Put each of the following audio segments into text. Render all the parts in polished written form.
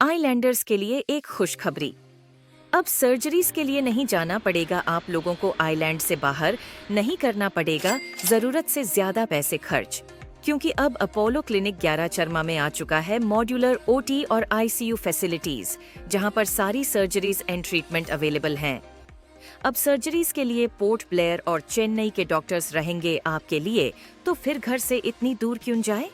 Islanders के लिए एक खुशखबरी। अब सर्जरीज के लिए नहीं जाना पड़ेगा आप लोगों को, आइलैंड से बाहर नहीं करना पड़ेगा जरूरत से ज्यादा पैसे खर्च, क्योंकि अब अपोलो क्लिनिक 11 चरमा में आ चुका है मॉड्यूलर ओटी और आईसीयू फैसिलिटीज, जहां पर सारी सर्जरीज एंड ट्रीटमेंट अवेलेबल हैं। अब सर्जरीज के लिए पोर्ट ब्लेयर और चेन्नई के डॉक्टर्स रहेंगे आपके लिए, तो फिर घर से इतनी दूर क्यों जाए।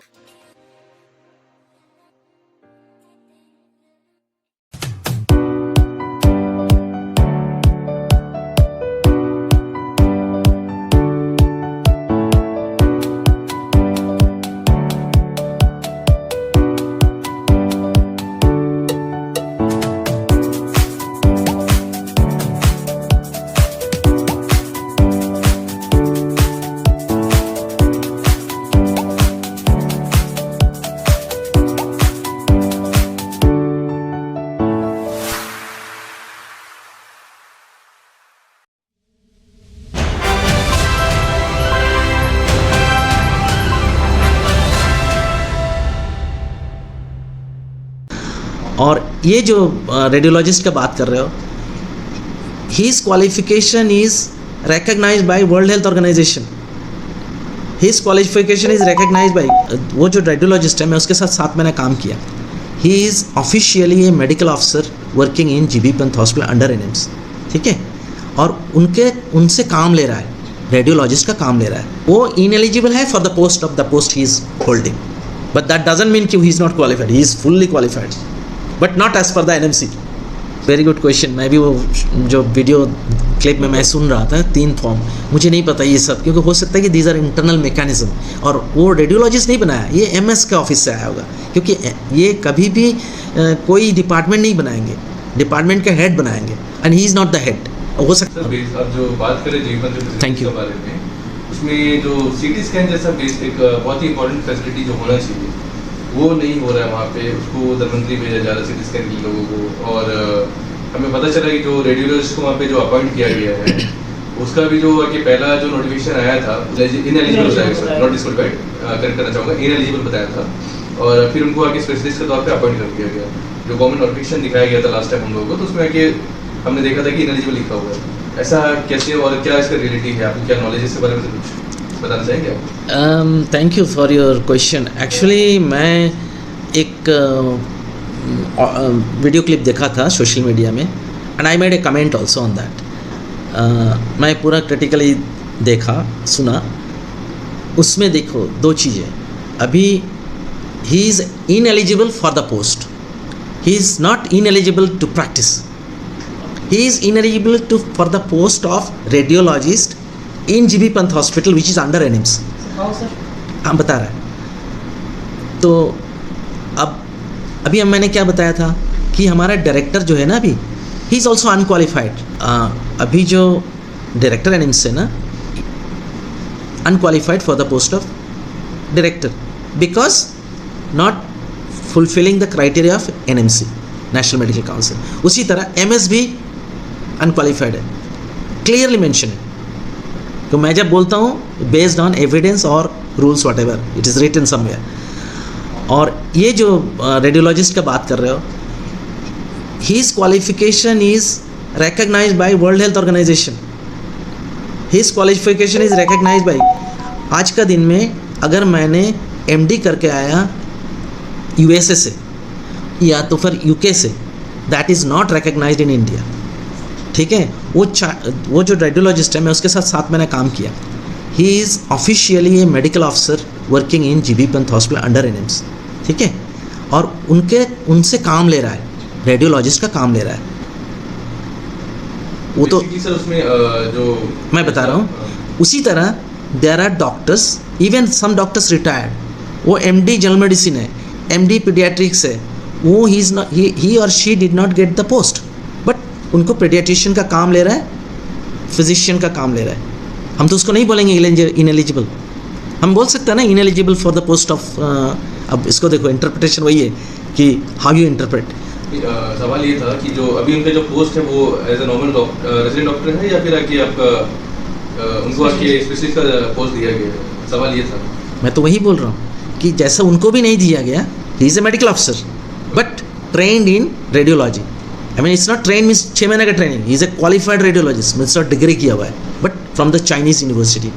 और ये जो रेडियोलॉजिस्ट का बात कर रहे हो, his qualification is recognized by World Health Organization. His qualification is recognized by, वो जो रेडियोलॉजिस्ट है, मैं उसके साथ 7 महीने काम किया। He is officially a medical officer working in GB Pant hospital under AIIMS, ठीक है। और उनसे काम ले रहा है, रेडियोलॉजिस्ट का काम ले रहा है। वो इनएलिजिबल है for the post he is holding, but that doesn't mean कि he is not qualified, he is fully qualified, but not as per the NMC. Very good question. मैं भी वो जो वीडियो क्लिप में मैं सुन रहा था 3 फॉर्म, मुझे नहीं पता ये सब, क्योंकि हो सकता है कि दीज आर इंटरनल मैकेनिज्म, और वो रेडियोलॉजिस्ट नहीं बनाया, ये एमएस के ऑफिस से आया होगा, क्योंकि ये कभी भी कोई डिपार्टमेंट नहीं बनाएंगे, डिपार्टमेंट का हेड बनाएंगे, and he is not the head. हो सकता है अब जो बात करें जीवन थैंक यू के बारे में, उसमें जो सीटी स्कैन जैसा बेस एक बहुत ही इंपॉर्टेंट फैसिलिटी जो होना चाहिए वो नहीं हो रहा है वहाँ पे। उसको धनवंतरी भेजा जा रहा है सीटी स्कैन के लोगों को, और हमें पता चला कि जो रेडियोलॉजिस्ट को वहाँ पे जो अपॉइंट किया गया है, उसका भी जो कि पहला जो नोटिफिकेशन आया था इनएलिजिबल बताया, नॉट डिस्क्वालिफाइड, करेक्ट करना चाहूँगा, इनएलिजिबल बताया था, और फिर उनको आगे स्पेशलिस्ट के तौर पे अपॉइंट कर दिया गया। जो गवर्नमेंट नोटिफिकेशन दिखाया गया था लास्ट टाइम हम लोगों को, तो उसमें आगे हमने देखा था कि इनएलिजिबल लिखा हुआ है। ऐसा कैसे और क्या इसका रियलिटी है, आपको क्या नॉलेज इसके बारे में कुछ बताना चाहेंगे आप? Thank you for your question. Actually मैं एक वीडियो क्लिप देखा था सोशल मीडिया में, and I made a comment also on that. मैं पूरा क्रिटिकली देखा, सुना। उसमें देखो 2 चीज़ें। अभी he is ineligible for the post, he is not ineligible to practise, he is ineligible to for the post of radiologist in GB Pant hospital which is under AIIMS. हाँ, बता रहा है। तो अभी मैंने क्या बताया था कि हमारा डायरेक्टर जो है ना, अभी ही इज़ ऑल्सो अनक्वालिफाइड। अभी जो डायरेक्टर एनिम्स है ना, unqualified for the post of director, because not fulfilling the criteria of NMC, national medical council. उसी तरह एमएस भी अनक्वालिफाइड है, क्लियरली मेंशन है। तो मैं जब बोलता हूँ बेस्ड ऑन एविडेंस और rules whatever it is written somewhere. और ये जो रेडियोलॉजिस्ट का बात कर रहे हो, his qualification is recognized by World Health Organization. His qualification is recognized by, आज का दिन में अगर मैंने एमडी करके आया यूएसए से या तो फिर यूके से, that is not recognized in India, ठीक है। वो जो रेडियोलॉजिस्ट है, मैं उसके साथ 7 महीने काम किया। He is officially a medical officer working in GB Pant hospital under AIIMS, ठीक है। और उनसे काम ले रहा है, रेडियोलॉजिस्ट का काम ले रहा है। वो तो सर उसमें जो मैं बता रहा हूँ। उसी तरह there are doctors, even some doctors retired, वो एमडी जनरल मेडिसिन है, एमडी पीडियाट्रिक्स है, वो ही और she did not get the post, but उनको पीडियाट्रिशियन का काम ले रहा है, फिजिशियन का काम ले रहा है। हम तो उसको नहीं बोलेंगे इनएलिजिबल, हम बोल सकते हैं ना ineligible for the post of. अब इसको देखो, इंटरप्रिटेशन वही है कि हाउ यू इंटरप्रेट। सवाल ये था कि जो अभी उनका जो पोस्ट है वो as a normal resident doctor है, या फिर आके आपका उनको आके स्पेशलिस्ट का पोस्ट दिया गया है? सवाल ये था। मैं तो वही बोल रहा हूँ कि जैसा उनको भी नहीं दिया गया, he is a medical officer, but trained in radiology. I mean, it's not trained means 6 महीने का training. He is a qualified radiologist. means not degree किया हुआ है, but from the Chinese university,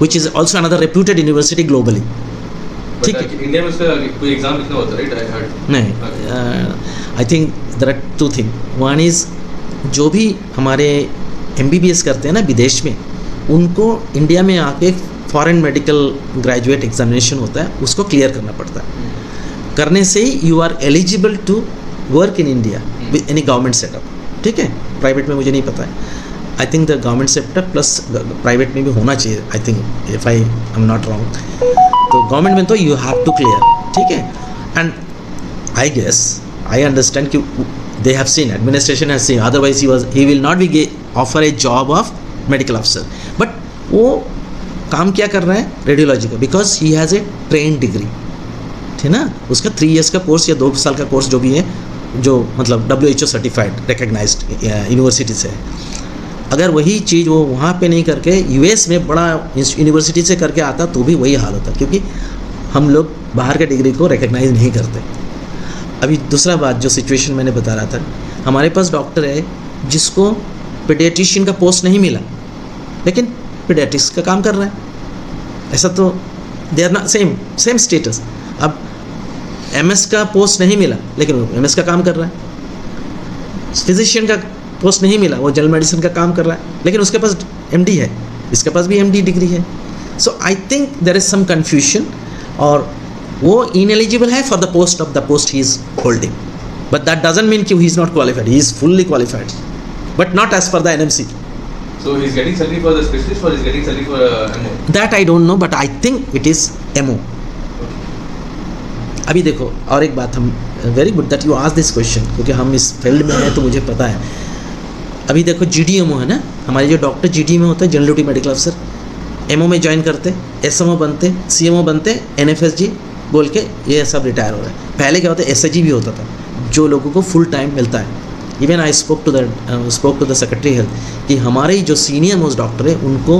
which is also another reputed university globally. ठीक है. India में उसका कोई एग्जाम लिखना होता है, राइट? I heard. नहीं, I think there are two thing. One is जो भी हमारे MBBS करते हैं ना विदेश में, उनको इंडिया में आके फॉरेन मेडिकल ग्रेजुएट एग्जामिनेशन होता है, उसको क्लियर करना पड़ता है. करने से ही you are eligible to work in India with any government setup. ठीक है. प्राइवेट में मुझे नहीं पता है. I think the government setup plus private में भी होना चाहिए. I think if I am not wrong. तो गवर्नमेंट में तो यू हैव टू क्लियर. ठीक है. And I guess I understand कि they have seen, administration has seen, otherwise he will not be offer a job of medical officer. But वो काम क्या कर रहा है रेडियोलॉजी का, because he has a train degree. ठीक ना. उसका 3 years का कोर्स या 2 साल का कोर्स जो भी है, जो मतलब WHO सर्टिफाइड रिकग्नाइज्ड यूनिवर्सिटी से है. अगर वही चीज़ वो वहाँ पे नहीं करके US में बड़ा यूनिवर्सिटी से करके आता तो भी वही हाल होता, क्योंकि हम लोग बाहर के डिग्री को रिकग्नाइज नहीं करते. अभी दूसरा बात जो सिचुएशन मैंने बता रहा था, हमारे पास डॉक्टर है जिसको पीडियाट्रिशियन का पोस्ट नहीं मिला, लेकिन पीडियाट्रिक्स का काम कर रहा है. ऐसा तो they are not same status. अब MS का पोस्ट नहीं मिला, लेकिन वो MS का काम कर रहा है. फिजिशियन का पोस्ट नहीं मिला, वो जनरल मेडिसिन का काम कर रहा है, लेकिन उसके पास MD है, इसके पास भी MD डिग्री है. So I think there is some confusion, और वो इनएलिजिबल है for the post he is holding. But that doesn't mean कि he is not qualified. He is fully qualified, but not as per the NMC. So he's getting salary for the specialist or he's getting salary for MO? That I don't know, but I think it is MO. अभी देखो और एक बात, हम very good that you ask this question, क्योंकि हम इस field में हैं तो मुझे पता है. अभी देखो GDMO है ना, हमारे जो डॉक्टर GD में होते हैं, general duty medical officer, MO में ज्वाइन करते, SMO बनते, CMO बनते, NFSG बोल के ये सब रिटायर हो रहे हैं. पहले क्या होता है, SHG भी होता था, जो लोगों को फुल टाइम मिलता है. Even I spoke to the secretary health कि हमारे ही जो सीनियर मोस्ट डॉक्टर है उनको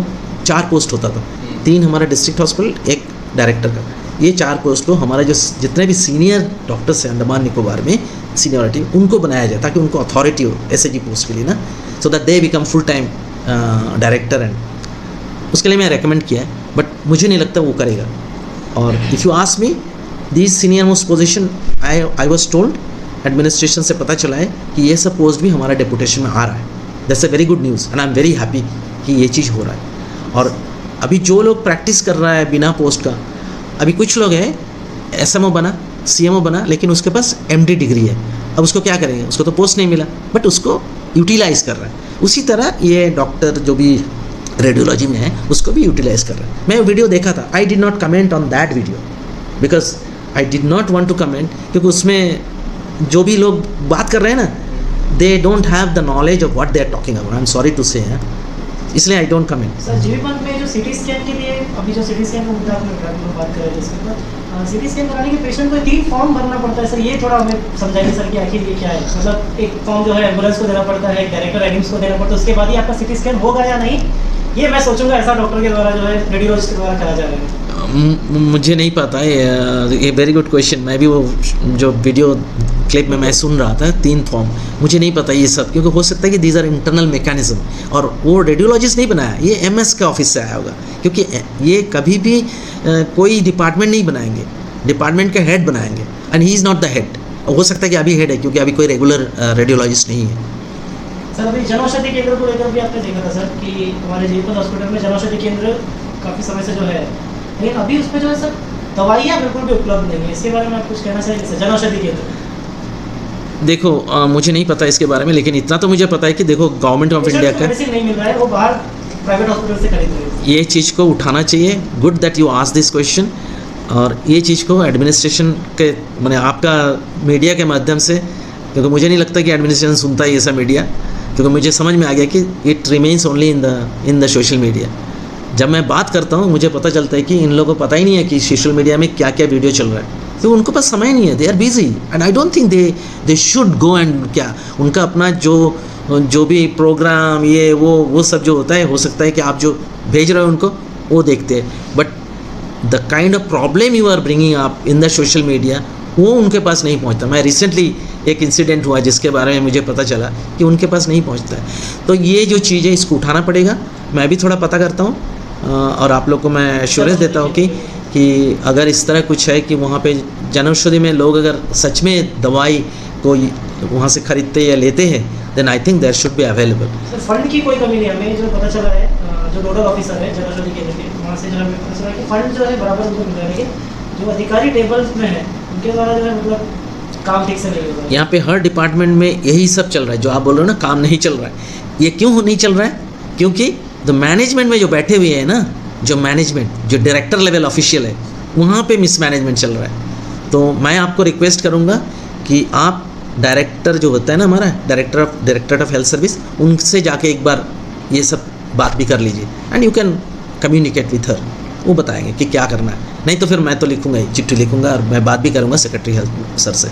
4 पोस्ट होता था. 3 हमारा डिस्ट्रिक्ट हॉस्पिटल, 1 डायरेक्टर का. ये 4 पोस्ट को हमारे जो जितने भी सीनियर डॉक्टर्स हैं अंडमान निकोबार में, सीनियरिटी उनको बनाया जाए ताकि उनको अथॉरिटी हो SHG पोस्ट के लिए ना, so that they become full time director. And उसके लिए मैं रेकमेंड किया है, बट मुझे नहीं लगता वो करेगा. और if you ask me this senior most position, I was told, administration से पता चला है कि ये सब पोस्ट भी हमारा डेपुटेशन में आ रहा है. That's a very good news and I am very happy कि ये चीज़ हो रहा है. और अभी जो लोग प्रैक्टिस कर रहा है बिना पोस्ट का, अभी कुछ लोग हैं SMO बना, CMO बना, लेकिन उसके पास MD डिग्री है. अब उसको क्या करेंगे, उसको तो पोस्ट नहीं मिला, बट उसको यूटिलाइज़ कर रहा है. उसी तरह ये डॉक्टर जो भी रेडियोलॉजी में है उसको भी यूटिलाइज़ कर रहा है. मैं वीडियो देखा था, I did not comment on that video because I did not want to comment, क्योंकि उसमें जो भी लोग बात कर रहे हैं ना, they don't have the knowledge of what they are talking about. I am sorry to से, इसलिए आई डोंट कमेंट. सर जीवीपंत में जो CT स्कैन के लिए, अभी जो CT स्कैन का मुद्दा आपने बात कर रहे थे, इसके ऊपर CT स्कैन कराने के पेशेंट को 3 फॉर्म भरना पड़ता है. सर ये थोड़ा हमें समझाइए सर कि आखिर ये क्या है. मतलब एक फॉर्म जो है एम्बुलेंस को देना पड़ता है, डायरेक्टर एडमिट्स को देना पड़ता है, उसके बाद ही आपका CT स्कैन होगा या नहीं, ये मैं सोचूंगा ऐसा डॉक्टर के द्वारा जो है रेडियोलॉजिस्ट के द्वारा करा जा रहा है. मुझे नहीं पता है, ये वेरी गुड क्वेश्चन. मैं भी वो जो वीडियो क्लिप में मैं सुन रहा था, 3 फॉर्म, मुझे नहीं पता ये सब, क्योंकि हो सकता है कि दीज आर इंटरनल मैकेनिज्म, और वो रेडियोलॉजिस्ट नहीं बनाया, ये MS के ऑफिस से आया होगा, क्योंकि ये कभी भी कोई डिपार्टमेंट नहीं बनाएंगे, डिपार्टमेंट के हेड बनाएंगे, and he is not the head. हो सकता है कि अभी हेड है, क्योंकि अभी कोई रेगुलर रेडियोलॉजिस्ट नहीं है. सर अभी जनौषधि केंद्र को लेकर भी आपने देखा था सर कि हमारे जीवीपंत हॉस्पिटल में जनौषधि केंद्र काफ़ी समय से जो है, लेकिन अभी उसमें जो है सर दवाइयाँ बिल्कुल भी उपलब्ध नहीं है. इसके बारे में आप कुछ कहना चाहिए सर, जनौषधि केंद्र? देखो मुझे नहीं पता इसके बारे में, लेकिन इतना तो मुझे पता है कि देखो गवर्नमेंट ऑफ इंडिया का मेडिसिन नहीं मिल रहा है, वो बाहर प्राइवेट हॉस्पिटल से खरीद रहे हैं. ये चीज़ को उठाना चाहिए. Good that you ask this question. और ये चीज़ को एडमिनिस्ट्रेशन के, मैंने आपका मीडिया के माध्यम से, क्योंकि मुझे नहीं लगता कि एडमिनिस्ट्रेशन सुनता है ये सब मीडिया, क्योंकि मुझे समझ में आ गया कि it remains only in the social media. जब मैं बात करता हूँ मुझे पता चलता है कि इन लोगों को पता ही नहीं है कि सोशल मीडिया में क्या क्या वीडियो चल रहा है, तो उनको पास समय नहीं है. They are busy and I don't think they should go and क्या उनका अपना जो भी प्रोग्राम ये वो सब जो होता है, हो सकता है कि आप जो भेज रहे हो उनको वो देखते हैं. But the kind of problem you are bringing up in the social media, वो उनके पास नहीं पहुंचता। मैं रिसेंटली एक इंसिडेंट हुआ जिसके बारे में मुझे पता चला कि उनके पास नहीं पहुंचता है। तो ये जो चीज़ है इसको उठाना पड़ेगा। मैं भी थोड़ा पता करता हूँ और आप लोग को मैं एश्योरेंस देता हूँ कि अगर इस तरह कुछ है कि वहाँ पे जनौषधि में लोग अगर सच में दवाई को वहाँ से खरीदते या लेते हैं, then I think there should be available. Sir fund की कोई कमी नहीं, हमें जो पता चला है जो नोडल ऑफिसर है जनौषधि केंद्र के, वहाँ से जो हमें पता चला है कि फंड जो है बराबर उनको मिल रहा है, लेकिन जो अधिकारी टेबल्स में है उनके द्वारा जो है मतलब काम ठीक से नहीं हो रहा है। यहाँ पे हर डिपार्टमेंट में यही सब चल रहा है जो आप बोल रहे हो ना, काम नहीं चल रहा है। ये क्यों नहीं चल रहा है? क्योंकि द मैनेजमेंट में जो बैठे हुए हैं ना, जो मैनेजमेंट जो डायरेक्टर लेवल ऑफिशियल है, वहाँ पे मिसमैनेजमेंट चल रहा है। तो मैं आपको रिक्वेस्ट करूँगा कि आप डायरेक्टर जो होता है ना हमारा डायरेक्टर ऑफ हेल्थ सर्विस, उनसे जाके एक बार ये सब बात भी कर लीजिए and you can communicate with her. वो बताएंगे कि क्या करना है। नहीं तो फिर मैं तो लिखूँगा ही, चिट्ठी लिखूँगा और मैं बात भी करूँगा सेक्रेटरी हेल्थ सर से।